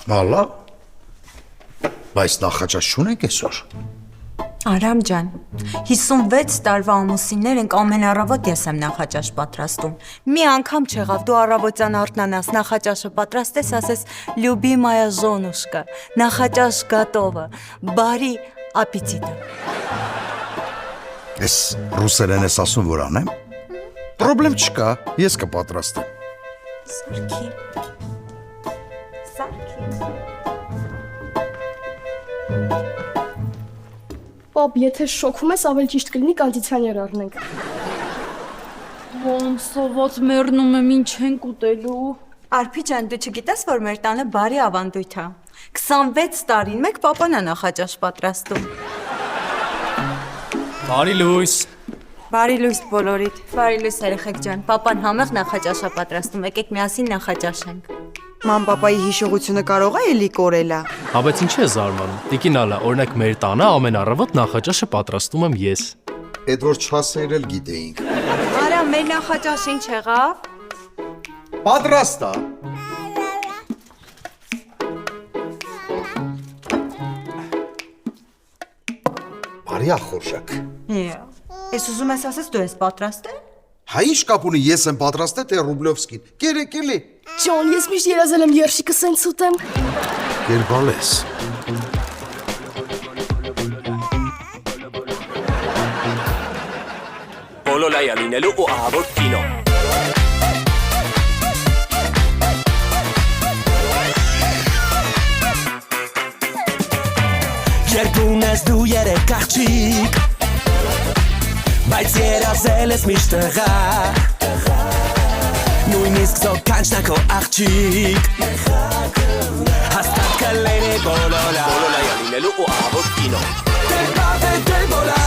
Մալա, բայց նախաճաշ չունենք այսօր։ Արամ ջան, 56 տարվա ամուսիններ ենք ամենառավոտ ես եմ նախաճաշ պատրաստում։ Մի անգամ չեղավ դու առավոտյան արթնանաս նախաճաշը պատրաստես, ասես «Լյուբիմայա ժոնուշկա», նախաճաշ գատովը, բարի ապետիտը։ Ես ռուսերեն ես ասում, որ անեմ։ Պրոբլեմ չկա, ես կպատրաստեմ։ Սարքի։ Պապ, եթե շոքում ես, ավելի ճիշտ կլինի կոնդիցիոներ առնենք։ Ոնց սոված մեռնում եմ, ինչ ենք ուտելու։ Արփի ջան, դու չգիտես, որ մեր տանը բարի ավանդույթ է։ 26 տարին մեկ պապան է նախաճաշ պատրաստում։ Բարի լույս։ Բարի լույս բոլորիդ։ Բարի լույս երեխեք ջան, պապան համեղ նախաճաշ է պատրաստում, եկեք միասին նախաճաշենք։ Ման-պապայի հիշողությունը կարող է էլի կորելա։ Հա, բայց ինչ է զարմանում։ Տիկին Ալա, օրինակ մեր տանը ամեն առավոտ նախաճաշը պատրաստում եմ ես։ Էդ որ չասեիր էլ գիտեինք։ Արա, մեր նախաճաշ ինչ եղավ։ Պատրաստ է։ Բարի ախորժակ։ Ես ուզում ես ասես դու ես պատրաստել։ Հա ինչ կապ ունի ես եմ պատրաստել թե Ռուբլովսկին։ Կերեք էլի։ Ջոն, ես միշտ երազել եմ երշիկը սենց ուտեմ։ Կերբալես։ Բոլոլայա լինելու ու ահավոր կինո։ Երկուն ես դու երեք աղջիկ, բայց երազել ես միշտ տղա, նույնիսկ զոքանչնա քո աղջիկ, հաստատ կլինի բոլոլա, բոլոլայա լինելու ու ահավոր կինո։ Դեպավե դեբոլա,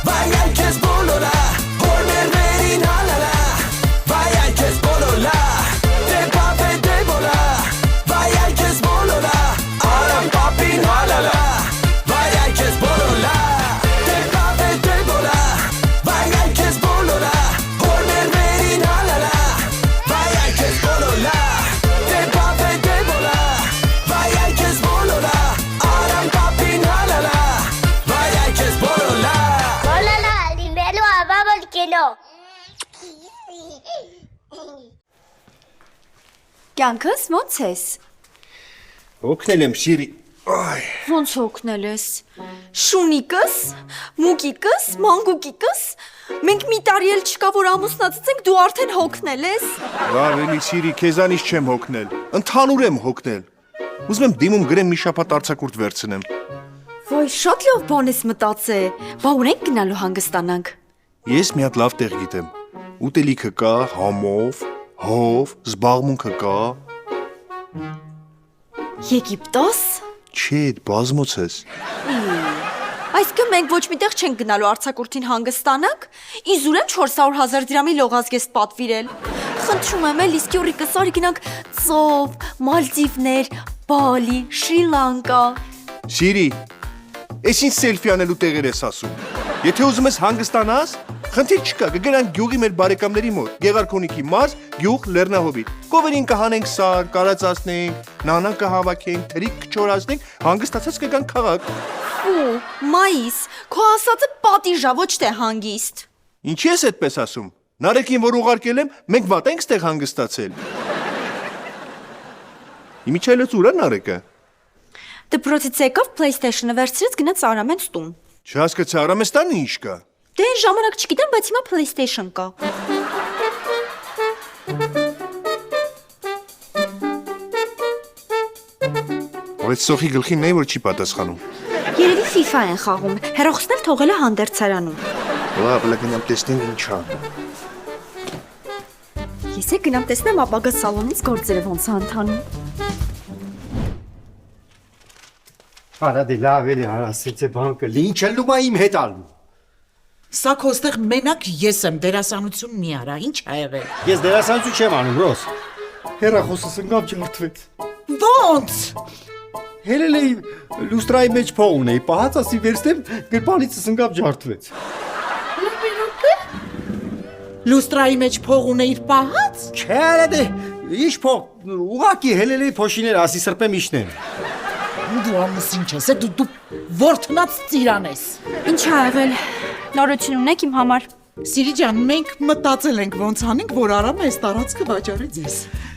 վայ այ քեզ բոլոլա, հորներ վերին հալալա, վայ այ քեզ բոլոլա, դեպավե դեբոլա, վայ այ քեզ բոլոլա, արամ պապին հալալա, վայ այ քեզ բոլոլա, դեպավե դեբոլա, վայ այ քեզ բոլոլա, հորներ վերին հալալա, վայ այ քեզ բոլոլա, դեպավե դեբոլա, վայ այ քեզ բոլոլա, արամ պապին հալալա, վայ այ քեզ բոլոլա, բոլոլա լինելու ահավոր կինո։ Կյանքս ո՞նց ես։ Օգնել եմ Սիրի։ Ոնց օգնել ես։ Շունիկս, մուկիկս, մանգուկիկս, մենք մի տարի էլ չկա, որ ամուսնացած ենք, դու արդեն հոգնել ես։ Լավ էլի Սիրի, քեզանից չեմ հոգնել։ Ընդհանուր եմ հոգնել։ Ուզում եմ դիմում գրեմ մի շաբաթ արձակուրդ վերցնեմ։ Ոայ, շատ լավ բան ես մտածել։ Բա ուր ենք գնալու հանգստանանք։ Ես մի հատ լավ տեղ գիտեմ։ Ուտելիքը կա, համով, հով, զբաղմունքը կա։ Եգիպտոս։ Չէ, բազմոց ես։ Այսինքն մենք ոչ միտեղ չենք գնալու արձակուրդին հանգստանանք։ Իզուր եմ 400,000 դրամի լողազգեստ պատվիրել։ Խնդրում եմ, էլ իսկ յուրիկս արի գնանք ծով, Մալդիվներ, Բալի, Շրի Լանկա։ Սիրի, ես ինչ սելֆի անելու տեղեր ես ասում։ Եթե ուզում ես հանգստանաս, խնդիր չկա, կգնանք գյուղի մեր բարեկամների մոտ, Գեղարքունիքի մարզ, գյուղ Լեռնահովիտ։ Կովերին կհանենք սար, կարածացնենք, նանան կհավաքենք, թրիկ կչորացնենք, հանգստացած կգանք քաղաք։ Ֆու, մայիս, քո ասածը պատիժա, ոչ թե հանգիստ։ Ինչի ես այդպես ասում։ Նարեկին, որ ուղարկել եմ, մենք վատ ենք ստեղ հանգստացել։ Իմիջայլոց ուր է Նարեկը։ Դպրոցից եկավ PlayStation-ը վերցրեց գնաց Արամենց տուն։ Չհասկացա, Արամեստանը ինչ կա։ Դե այն ժամանակ չգիտեմ, բայց հիմա PlayStation կա։ Բայց Սոխի գլխին նայ որ չի պատասխանում։ Երևի FIFA են խաղում։ Հեռախոսներ թողել է հանդերձարանում։ Լավ, գնամ տեսնենք ինչա։ Ես է գնամ տեսնեմ ապագա սալոնից գործերը ոնց է ընթանում։ Արա դե լավ էլի հարասից է բան կլի, ինչ էլ լումա իմ հետ ալու։ Սա քո ստեղ մենակ ես եմ, դերասանություն մի արա, ինչ ա եղել։ Ես դերասանություն չեմ անում, Ռոս։ Հեռախոսս ընկավ ջարդվեց։ Ոնց։ Հելել էի լուստրայի մեջ փող ունեի, պահած ասի վերցնեմ, գրպանիցս ընկավ ջարդվեց։ Լուստրայի մեջ փող ունեիր պահած։ Չէ, դե Ինչ փող, ուղակի հելելի փոշիներ ասի սրբեմ իշներ։ Դու ամուսին չես, դու ворթնած ծիրան ես։ Ինչ ա եղել։ Նորություն ունեք իմ համար։ Սիրի ջան, մենք մտածել ենք ոնց անենք, որ Արամը այս տարածքը վաճառի ձեզ։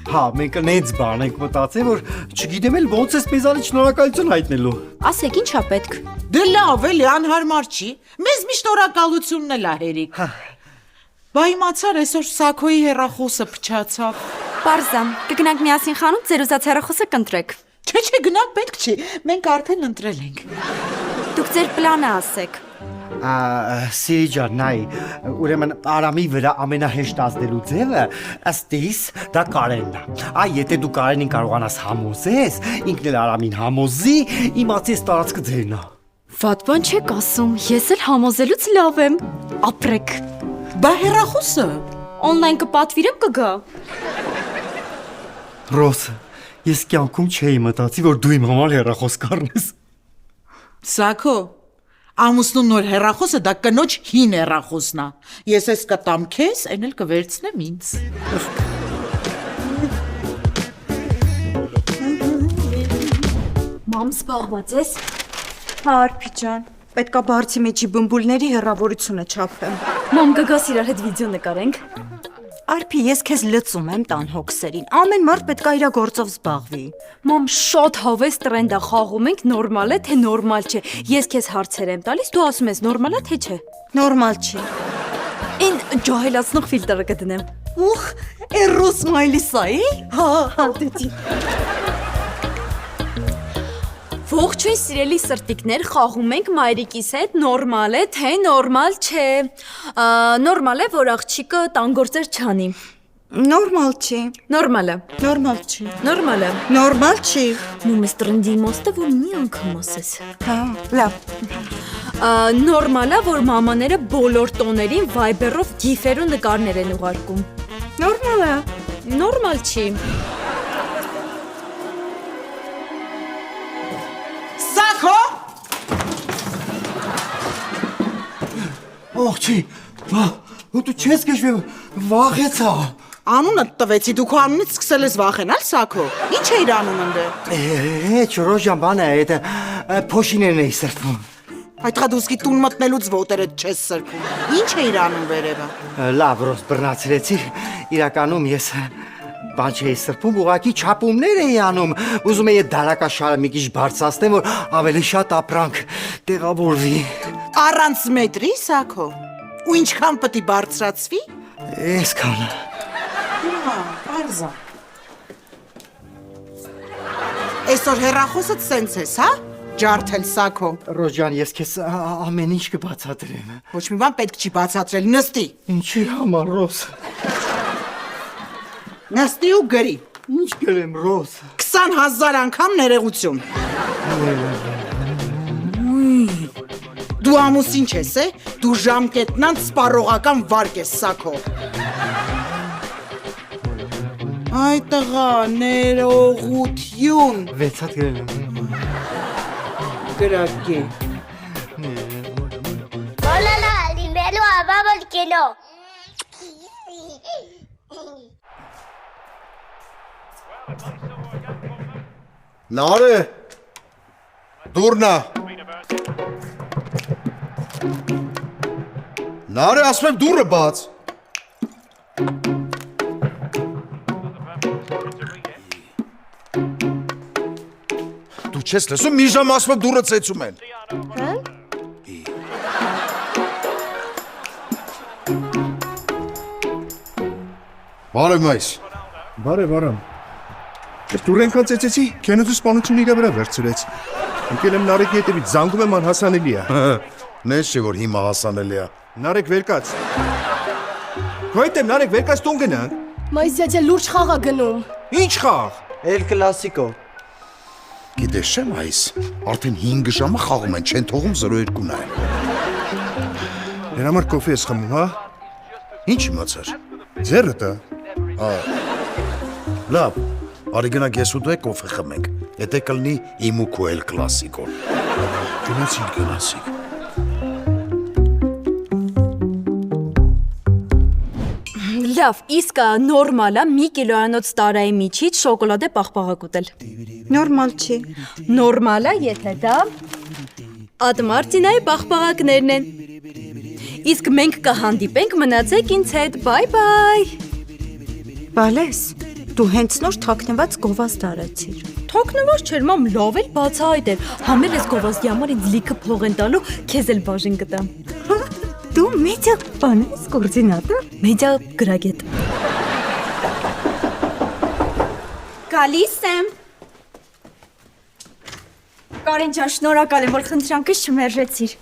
Հա, մենք նենց բան ենք մտածել, որ չգիտեմ էլ ոնց ես մեզանից շնորհակալություն հայտնելու։ Ասեք, ինչ ա պետք։ Դե լավ, էլի անհարմար չի։ Մեզ մի շնորհակալությունն էլ ա հերիք։ Բա իմացար այսօր Սաքոյի հեռախոսը փչացավ։ Պարզա, կգնանք միասին խանութ, ձեր ուզած հեռախոսը կընտրեք։ Չէ, գնալ պետք չի։ Մենք արդեն ընտրել ենք։ Դուք ձեր պլանը ասեք։ Սիրի ջան, նայ, ուրեմն Արամի վրա ամենահեշտ ազդելու ձևը ըստ իս դա Կարենն է։ Այ եթե դու Կարենին կարողանաս համոզես, ինքն էլ Արամին համոզի, իմացի տարածքը ձերն է։ Վատ բան չեք ասում, ես էլ համոզելուց լավ եմ։ Ապրեք։ Բա հեռախոսը։ Օնլայն կպատվիրեմ կգա։ Ռոս, ես կյանքում չէի մտածի, որ դու իմ համար հեռախոս կառնես։ Սաքո, ամուսնու նոր հեռախոսը դա կնոջ հին հեռախոսն է։ Ես ես կտամ քեզ, այն էլ կվերցնեմ ինձ։ Մամ զբաղված ես։ Հա, Արփի ջան, պետքա բարձի մեջի բմբուլների հեռավորությունը չափեմ։ Մամ գգաս իրար հետ վիդեո նկարենք։ Արփի, ես քեզ լծում եմ տան հոգսերին։ Ամեն մարդ պետքա իր գործով զբաղվի։ Մամ շատ հավես տրենդ է խաղում ենք, նորմալ է թե նորմալ չէ։ Ես քեզ հարցեր եմ տալիս, դու ասում ես նորմալ է թե չէ։ Նորմալ չի։ Ին ջահելացնող ֆիլտրը կդնեմ։ Ուխ, էրոս մայլիսայի։ Հա, դետի։ Ողջույն սիրելի սրտիկներ, խաղում ենք մայրիկիս հետ, նորմալ է թե նորմալ չէ։ Նորմալ է, որ աղջիկը տանգործեր չանի։ Նորմալ չի։ Նորմալ է։ Նորմալ չի։ Նորմալ է։ Նորմալ չի։ Մոմես տրնդի մոստը, որ մի անգամ ասես։ Հա, լավ։ Նորմալ է, որ մամաները բոլոր տոներին վայբերով գիֆեր ու նկարներ են ուղարկում։ Նորմալ է։ Նորմալ չի։ Սաքո։ Ողջի, դու չես քեշվի վախեցա։ Անունը տվեցի, դու քո անունից սկսել ես վախենալ, Սաքո։ Ինչ է իր անունը դե։ Չորոժան բան է, այդ փոշիներն էի սրբում։ Այդ խադուսկի տուն մտնելուց ոտերդ չես սրբում։ Ինչ է իր անուն վերևը։ Լավ, Ռոս, բռնացրեցի։ Իրականում ես բան չէի սրբում, ուղղակի չափումներ էի անում։ Ուզում էի դարակաշարը մի քիչ բարձրացնեմ, որ ավելի շատ ապրանք տեղավորվի։ Առանց մետրի, Սաքո։ Ու ինչքան պետք է բարձրացվի։ Այսքան։ Արզա։ Այսօր հեռախոսդ սենց ես, հա։ Ջարդել, Սաքո։ Ռոժան, ես քեզ ամեն ինչ կբացատրեմ։ Ոչ մի բան պետք չի բացատրել, նստի։ Ինչի համար, Ռոս։ Նստի ու գրի։ Ինչ գրեմ, Ռոս։ 20,000 անգամ ներողություն։ Դու ամուսին չես, է։ Դու ժամկետնանց սպառողական վարկ ես, Սաքո։ Այ տղա, ներողություն։ 6 հատ գրել եմ։ Գրակի։ Hola, dinero a vamos que no. Նարե։ Դուրնա։ Նարե, ասում եմ դուրը բաց։ Դու չես լսում, մի ժամ ասում եմ դուրը ծեծում են։ Բարև մայս։ Բարև, Արամ։ Ես դուր ենքան ծեցեցի, քենոզու սպանությունը իրա վրա վերցրեց։ Ընկել եմ Նարեկի հետևից, զանգում եմ անհասանելի է։ Նես չէ, որ հիմա հասանելի է։ Նարեկ վերկաց։ Քո հետ եմ, Նարեկ վերկաց տուն գնանք։ Մայս յաջա լուրջ խաղ ա գնում։ Ինչ խաղ։ Էլ կլասիկո։ Գիտես չէ, մայս, արդեն 5 ժամը խաղում են, չեն թողում 0-2 նայել։ Դրա համար կոֆե ես խմում, հա։ Ինչ իմացար։ Ձեռը տա։ Լավ, արի գնանք ես ու դու կոֆե խմենք։ Եթե կլինի իմ ու քո էլ կլասիկոն։ Գնացինք։ Լավ, իսկ նորմալ է մի կիլոանոց տարայի միջից շոկոլադե պաղպաղակ ուտել։ Նորմալ չի։ Նորմալ է, եթե դա Ադմարտինայի պաղպաղակներն են։ Իսկ մենք կհանդիպենք, մնացեք ինձ հետ, բայ։ Բալես, դու հենց նոր թաքնված գովազդ արեցիր։ Թոքնված չէր, մամ, լավ էլ բացահայտ էր։ Համել ես գովազդի համար ինձ լիքը փող են տալու, քեզ էլ բաժին կտամ։ Դու մեջա բան ես կորձինատը։ Մեդիա գրագետ։ Գալիս եմ։ Կարեն ջան, շնորհակալ եմ, որ խնդրանքս չմերժեցիր։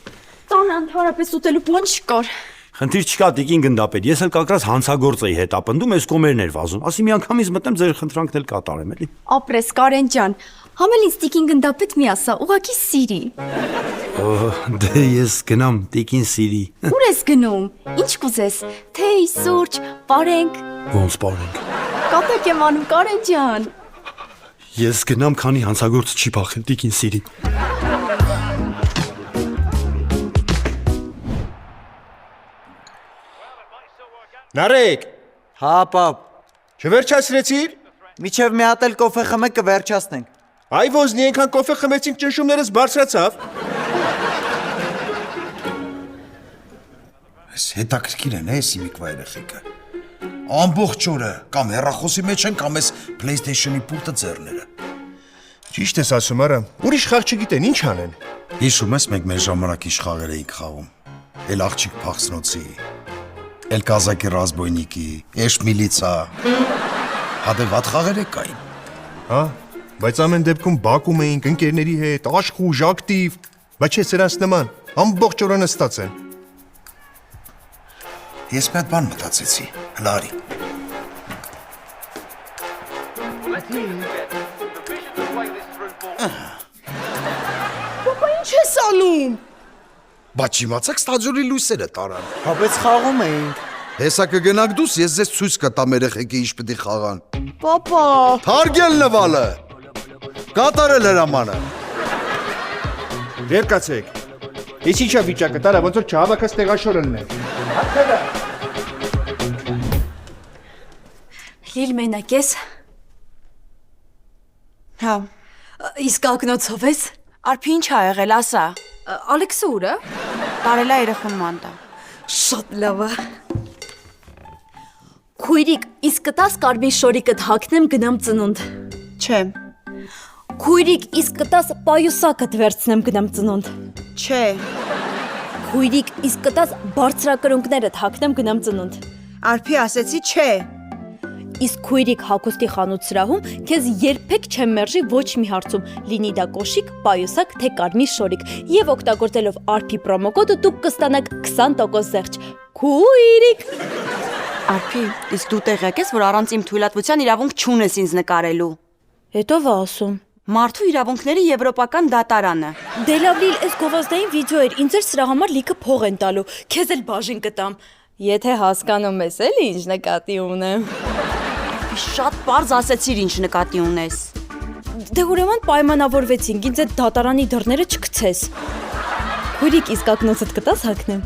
Տան ընդհանրապես ուտելու բան չկար։ Խնդիր չկա, տիկին գնդապետ, ես էլ կակրած հանցագործ էի հետապնդում, այս կոմերներ վազում, ասի մի անգամից մտնեմ ձեր խնդրանքն էլ կատարեմ, էլի։ Ապրես, Կարեն ջան, համել ինձ տիկին գնդապետ մի ասա, ուղակի սիրի։ Դե ես գնամ տիկին սիրի։ Ուր ես գնում, ինչ կուզես, թեյ, սուրճ, պարենք։ Ոնց պարենք։ Կատակ եմ անում, Կարեն ջան։ Ես գնամ, քանի հանցագործ չի փախել տիկին սիրի։ Նարեկ, Հա, պապ, չվերջացրեցիր։ միչև մի հատ էլ կոֆե խմեք կվերջացնենք։ Այ ոզնի այնքան կոֆե խմեցինք ճնշումներս բարձրացավ։ Այս հետաքրքիր են, էս իմիկվա երեխեքը։ Ամբողջ օրը կամ հեռախոսի մեջ են, կամ էս PlayStation-ի պուլտը ձեռները։ Ճիշտ ես ասում, արա, ուրիշ խաղ չգիտեն, ինչ անեն։ Հիշում ես, մենք մեր ժամանակի իշխաղեր էինք խաղում։ Էլ աղջիկ փախցնոցի, էլ կազակի ռազմոյնիկի, էշ միլիցա։ Հադե վատ խաղեր եք կային։ Հա, բայց ամեն դեպքում բակում էինք ընկերների հետ, աշխուժ, ակտիվ, բայց չէ սրանց նման, ամբողջ օրը նստած են։ Ես մի հատ բան մտածեցի, հլարի։ Պապա, ինչ ես անում։ Բայց իմացեք ստադիոնի լույսերը տարան։ Հապեց խաղում էինք։ Հեսա կգնաք դուս, ես ձեզ ցույց կտամ երեխեքի ինչ պետք է խաղան։ Պապա, Թարգել նվալը։ Կատարել հրամանը։ Երկացեք։ Ես ինչա վիճակը տարա, ոնց որ չհավաքած տեղաշորելն է։ Լիլ մենակ ես, Հա, իսկ ակնոցով ես, արփի ինչ ա եղել, ասա։ Ալեքսը ուր է։ Տարելա երեխուն մանտա։ Շատ լավ է։ Քույրիկ, իսկ կտաս կարմիր շորիկդ հագնեմ գնամ ծնունդ։ Չէ, Քույրիկ, իսկ կտաս պայուսակդ վերցնեմ գնամ ծնունդ։ չէ, Քույրիկ, իսկ կտաս բարձրակրունկներդ հագնեմ գնամ ծնունդ։ արփի ասեցի չէ։ Իսկ քույրիկ հագուստի խանութ սրահում քեզ երբեք չեմ մերժի ոչ մի հարցում, լինի դա կոշիկ, պայուսակ, թե կարմիր շորիկ, եւ օգտագործելով արփի պրոմոկոդը դուք կստանաք 20% զեղչ։ Քույրիկ։ Արփի, իսկ դու տեղյակ ես, որ առանց իմ թույլատվության իրավունք չունես ինձ նկարելու։ Հետո ո՞վ է ասում։ Մարդու իրավունքների եվրոպական դատարանը։ Դե լավ լիլ, այս գովազդային վիդեո էր, ինձ էլ սրա համար լիքը փող են տալու, քեզ էլ բաժին կտամ։ Եթե հասկանում ես էլի ինչ նկատի ունեմ։ Շատ պարզ ասեցիր ինչ նկատի ունես։ Դե ուրեմն պայմանավորվեցինք, ինձ այդ դատարանի դռները չգցես։ Քույրիկ, իսկ ակնոցդ կտաս հագնեմ։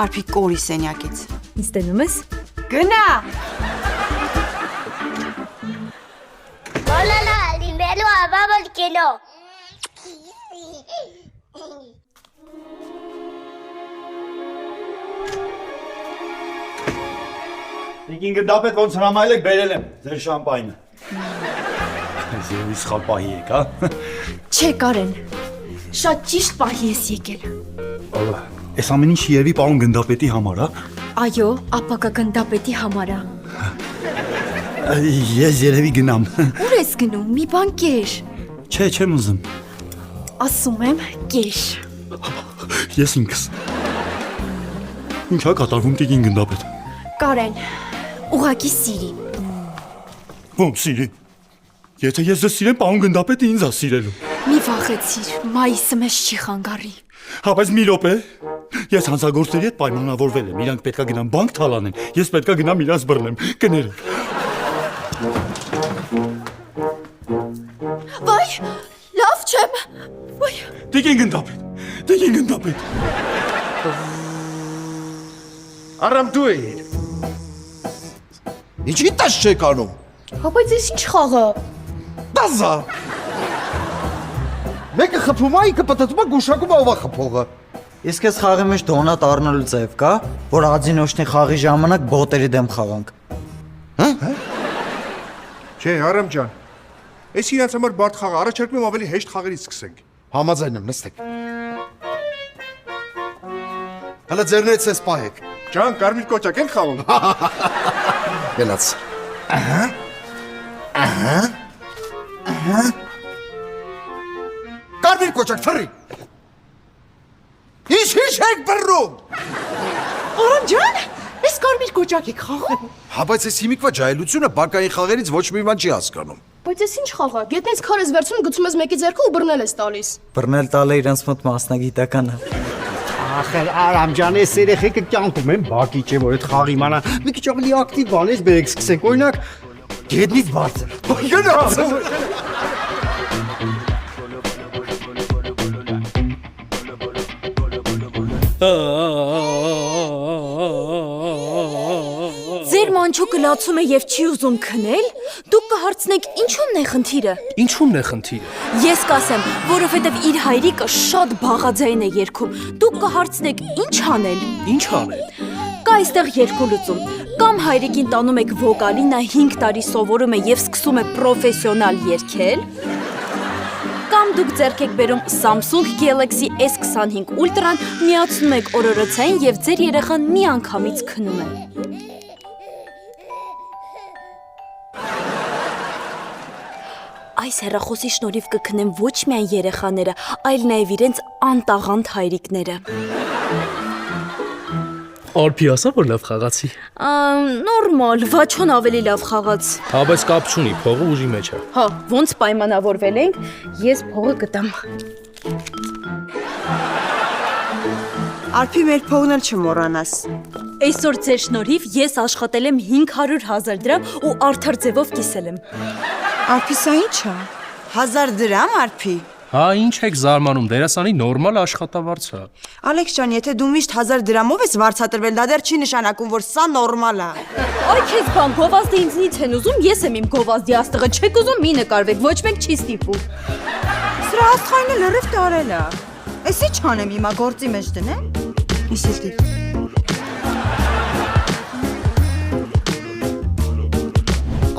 Արփի կորի սենյակից։ Ինձ տենում ես։ Գնա։ Բոլոլա, լինելու ավաբոլ կինո։ Տիկին գնդապետ ոնց հրամայել եք բերել եմ ձեր շամպայնը։ Ես երևի սխալ պահի եք, հա։ Չէ, Կարեն։ Շատ ճիշտ պահի ես եկել։ Այս ամեն ինչ երևի պարոն գնդապետի համար, հա։ Այո, ապակա գնդապետի համար է։ Ես երևի գնամ։ Ուր ես գնում։ Մի բան կեր։ Չէ, չեմ ուզում։ Ասում եմ, կեր։ Ես ինքս։ Ինչա կատարվում տիկին գնդապետ։ Կարեն, ուղակի սիրի։ Ոնց սիրի։ Եթե ես ձեզ սիրեմ, պարոն գնդապետը ինձ է սիրելու։ Մի վախեցիր, մայիսը մեզ չի խանգարի։ Հա, բայց մի րոպե։ Ես հանցագործների հետ պայմանավորվել եմ։ Իրանք պետքա գնան բանկ թալանեն։ Ես պետքա գնամ իրանց բռնեմ։ Կներեք։ Վայ, լավ չեմ։ Վայ։ Տիկին գնդապետ։ Տիկին գնդապետ։ Արամ դու էիր։ Ինչի՞ տես չեք անում։ Հա բայց ես ինչ խաղը։ Դազա։ Մեկը խփում է, ինքը պատտում է, գուշակում է ով է խփողը։ Իսկ ես խաղի մեջ դոնատ առնելու ձև կա, որ Ադինոշնի խաղի ժամանակ բոտերի դեմ խաղանք։ Հա՞։ Չէ, Արամ ջան։ Այս իրաց համար բարդ խաղը, առաջարկում եմ ավելի հեշտ խաղերից սկսենք։ Համաձայն եմ, նստեք։ Հələ ձերներից ես պահեք։ Ջան, կարմիր կոճակ ենք խաղում։ Գնաց։ Ահա։ Կարմիր կոճակ թռի։ Ինչ եք բռնում։ Արամ ջան, ես կարմիր կոճակ եք խաղում։ Հա բայց այս հիմիկվա ջահելությունը բակային խաղերից ոչ մի բան չի հասկանում։ Բայց ես ինչ խաղը։ Գետնից քար ես վերցնում, գցում ես մեկի ձեռքը ու բռնել ես տալիս։ Բռնել տալը իրենց մոտ մասնագիտական է։ Ախր Արամ ջան, այս երեխեքը կյանքում են բակի չէ, որ այդ խաղ իմանա։ Մի քիչ ավելի ակտիվ բանես բերեք սկսենք, օրինակ գետնից բարձր։ Գնաց։ Ձեր մանչոկը լացում է եւ չի ուզում քնել, դուք կհարցնեք ինչու՞մն է խնդիրը։ Ինչու՞մն է խնդիրը։ Ես կասեմ, որովհետեւ իր հայրիկը շատ բաղաձայն է երգում։ Դուք կհարցնեք ինչ անել։ Ինչ անել։ Կա այստեղ երկու լուծում։ Կամ հայրիկին տանում եք վոկալի, նա 5 տարի սովորում է եւ սկսում է պրոֆեսիոնալ երգել։ Կամ դուք ձեռք եք բերում Samsung Galaxy S25 Ultra-ն, միացնում եք օրորոցային եւ ձեր երեխան մի անգամից քնում է։ Այս հեռախոսի շնորհիվ կքնեմ ոչ միայն երեխաները, այլ նաև իրենց անտաղանդ հայրիկները։ Արփի ասա, որ լավ խաղացի։ Նորմալ, Վաչոն ավելի լավ խաղաց։ Հա, բայց կապ չունի, փողը ուժի մեջ է։ Հա, ոնց պայմանավորվել ենք, ես փողը կտամ։ Արփի մեր փողն էլ չմոռանաս։ Այսօր ձեր շնորհիվ ես աշխատել եմ 500,000 դրամ ու արդար ձևով կիսել եմ։ Արփի սա ի՞նչ է։ 1000 դրամ Արփի։ Հա, ինչ եք զարմանում, դերասանի նորմալ աշխատավարձ է։ Ալեքս ջան, եթե դու միշտ 1000 դրամով ես վարձատրվել, դա դեռ չի նշանակում, որ սա նորմալ է։ Այ քեզ բան, գովազդը ինձնից են ուզում, ես եմ իմ գովազդի աստղը, չեք ուզում մի նկարվեք, ոչ մեկ չի ստիպում։ Սրա աստղայինը լրիվ տարել է։ Էս ի՞նչ անեմ հիմա գործի մեջ դնեմ։ Իսիստի։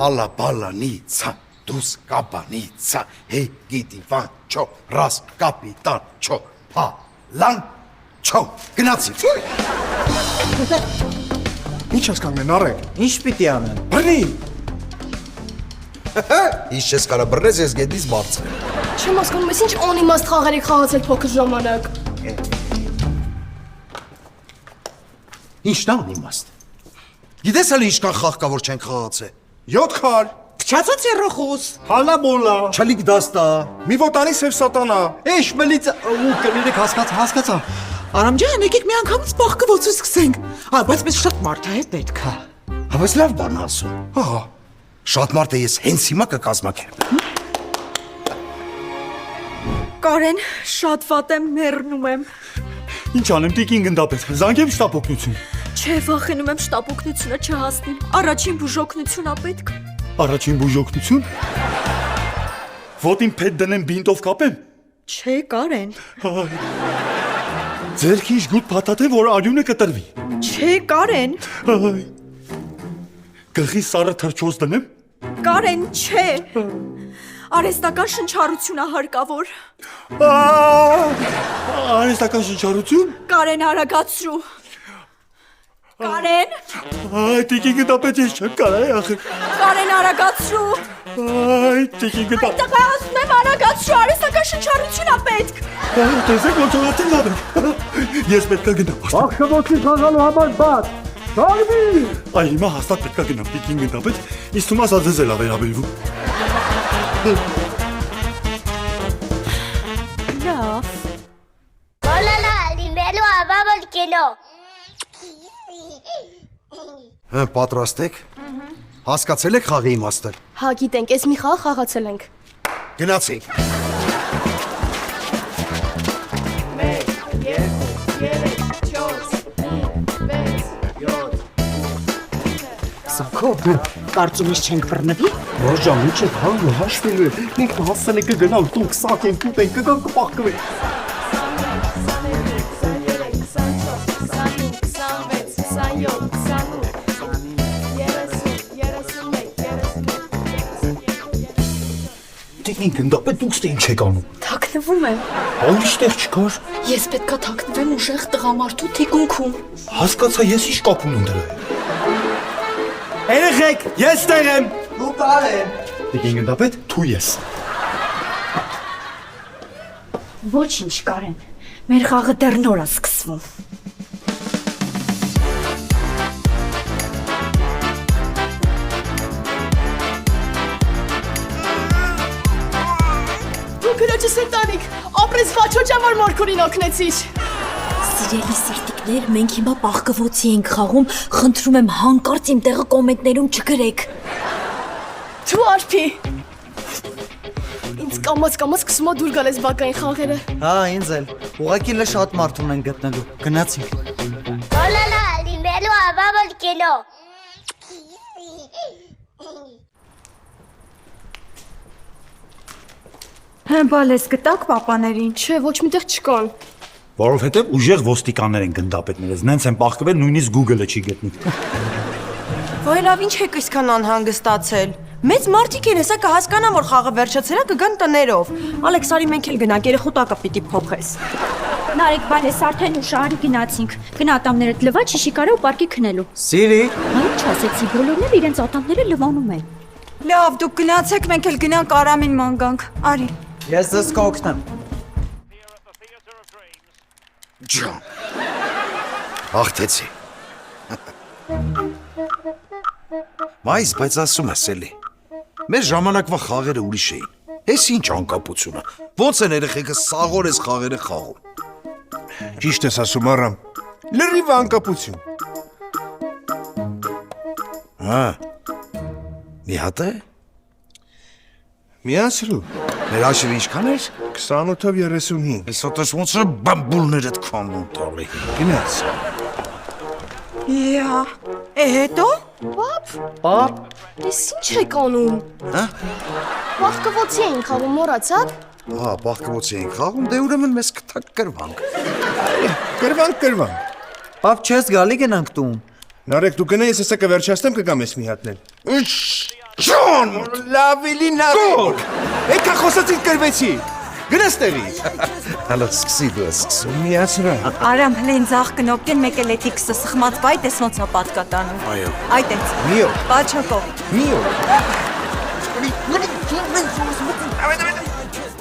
Ալա բալանիցա, դուս կապանիցա, հե գիտի վան չո, ռաս կապիտան չո, հա, լան չո, գնացի։ Ինչ ես կանգնեն, առեք։ Ինչ պիտի անեմ։ Բռնի։ Ինչ ես կարա բռնես, ես գետից բարձր եմ։ Չեմ հասկանում, ես ինչ անիմաստ խաղեր եք խաղացել փոքր ժամանակ։ Ինչն անիմաստ։ Գիտես ալ ինչքան խաղ կա, որ չենք խաղացել։ 7 քար։ Փչացած երախոս։ Հալա բոլա։ Չալիկ դաստա։ Մի ոտանի սև սատանա։ Էշ մլից ու կներեք հասկացա։ Արամ ջան, եկեք մի անգամից բախկվոցը սկսենք։ Հա, բայց մեզ շատ մարդ է պետք է։ Հա, բայց լավ բան ասում։ Հա, շատ մարդ է ես հենց հիմա կկազմակերպեմ։ Կարեն, շատ վատ եմ, մեռնում եմ։ Ինչ անեմ, տիկին գնդապետ, զանգեմ շտապօգնություն։ Չէ, վախենում եմ շտապօգնությունը չհասնի։ Առաջին բուժօգնությունն է պետք։ Առաջին բուժօգնություն։ Ոտին փետ դնեմ բինտով կապեմ։ Չէ, Կարեն։ Ձերքի շգուտ փաթաթեմ, որ արյունը կտրվի։ Չէ, Կարեն։ Գլխի սառը թրջոց դնեմ։ Կարեն, չէ։ Արհեստական շնչառություն է հարկավոր։ Արհեստական շնչառություն։ Կարեն, արագացրու։ Կարեն։ Այ տիկին գնդապետ ես չեմ կարա ախր։ Կարեն, արագացրու։ Այ տիկին գնդապետ։ Այդտեղ ասում եմ արագացրու, արհեստական շնչառություն է պետք։ Տեսեք ոնց օգնեցին լավ է։ Ես պետք է գնամ։ Բախկվոցի խաղալու համար բաց։ Կարմի։ Այ հիմա հաստատ պետք է գնամ տիկին գնդապետ։ Իսկ թվում ասա ձեզ էլ ավերաբերվում։ Լավ։ Բոլոլա, լինելու ավաբոլ կինո։ Հա, պատրաստ եք։ Հասկացել եք խաղի իմաստը։ Հա, գիտենք, այս մի խաղ խաղացել ենք։ Գնացինք։ Սաքո, կարծում ես չենք բռնվի։ Բաժան, ինչ է հանգը հաշվելու է։ Մենք հասցեն եկը գնալ, տուն կսակ ենք, ուտ ենք, կգան կպաղկվենք։ Դե ինք ընդապետ դուք ստե ինչ եք անում։ Թաքնվում եմ։ Ուրիշ տեղ չկար։ Ես պետքա թաքնվեմ ուժեղ տղամարդու թիկունքում։ Հասկացա, ես ինչ կապ ունեմ դրա հետ։ Երեխեք, ես տեղ եմ։ Դու Կարեն։ Դե ընդապետ թու ես։ Ոչինչ, Կարեն։ Մեր խաղը դեռ նոր է սկսվում։ Դու քրոջս ընտանիք, ապրես վաչոջա, որ մորքուրին օգնեցիր։ Սիրելի սիրտիկներ, մենք հիմա պաղկվոցի ենք խաղում, խնդրում եմ հանկարծ իմ տեղը կոմենտներում չգրեք։ Դու արփի։ Ինձ կամաց սկսում է դուր գալես բակային խաղերը։ Հա, ինձ էլ։ Ուղղակի լը շատ մարդ ունեն գտնելու։ Գնացինք։ Բոլոլա, լինելու ավաբոլ կինո։ Բալես գտակ պապաներին։ Չէ, ոչ միտեղ չկան։ Որովհետև ուժեղ ոստիկաններ են գնդապետներս, նենց են պաղկվել, նույնիսկ Google-ը չի գտնի։ Ոյ լավ, ինչ եք այսքան անհանգստացել։ Մեծ մարդիկ են, հեսա կհասկանան, որ խաղը վերջացել է, կգան տներով։ Ալեքս, արի մենք էլ գնանք, երեխու տակը պիտի փոխես։ Նարեկ բալես արդեն ուշահարի գնացինք։ Գնա ատամներդ լվա, չիշիկարը ու պարկի քնելու։ Սիրի։ Ինչ ասեցի, բոլորներ իրենց ատամները լվանում են։ Լավ, դուք գնացեք, մենք էլ գնանք Արամին ման գանք։ Արի։ Ես ձեզ կօգնեմ։ Ջան։ Աղթեցի։ Բայց ասում ես էլի։ Մեր ժամանակվա խաղերը ուրիշ էին։ Էս ինչ անկապությունը։ Ոնց են երեխեքը սաղոր էս խաղերը խաղում։ Ճիշտ ես ասում Արամ։ Լրիվ անկապություն։ Հա։ Մի հատ է։ Միացրու։ Մեր հաշիվը ինչքան էր։ 28-ով 35։ Այս ոտես ոնց է բամբուլներդ քանում տալի։ Գնաց։ Իա, հետո։ Պապ։ Ես ինչ եք անում։ Հա։ Պաղկվոցի էին խաղում, մոռացաք։ Հա, պաղկվոցի ենք խաղում, դե ուրեմն մեզ կտակ կրվանք։ Կրվանք։ Պապ, չես գալի գնանք տուն։ Նարեկ դու գնա, ես հեսա կվերջացնեմ կգամ ես մի հատնել։ Ջան, լավելի նարեկ։ Եկա խոսացին կրվեցի։ Գնաս տեղից։ հələ սկսի դու ես սկսում։ Միացրա։ Արամ, հլը ինձ աղ կնոպկեն մեկ էլ էթիքսը սխմած բայ տես ոնց է պատկատանում։ Այո։ Այդ էց։ Միո։ Պաչոկով։ Միո։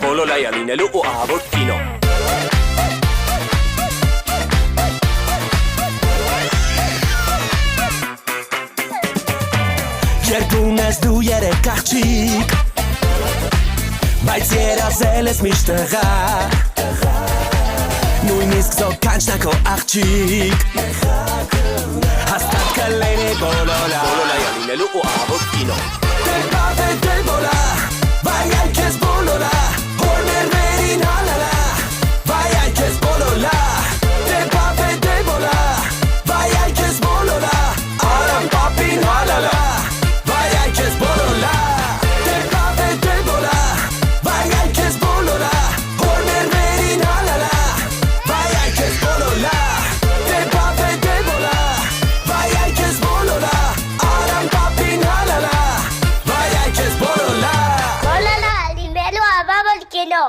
Բոլոլայա լինելու ու ահավոր կինո։ Երկուն ես դու երեք աղջիկ, բայց երազել ես միշտ տղա, նույնիսկ զոկանչնա քո աղջիկ, հաստատ կլինի բոլոլա, բոլոլայա լինելու ու ահավոր կինո։ Դեբոլա, վայ այ քեզ բոլոլա, հորներներին հալալա, վայ այ քեզ բոլոլա, դեբոլա, վայ այ քեզ բոլոլա, արամ պապին հալալա, վայ այ քեզ բոլոլա, դեբոլա, վայ այ քեզ բոլոլա, հորներներին հալալա, վայ այ քեզ բոլոլա, դեբոլա, վայ այ քեզ բոլոլա, արամ պապին հալալա, վայ այ քեզ բոլոլա։ Բոլոլա, լինելու ավաբոլ կինո։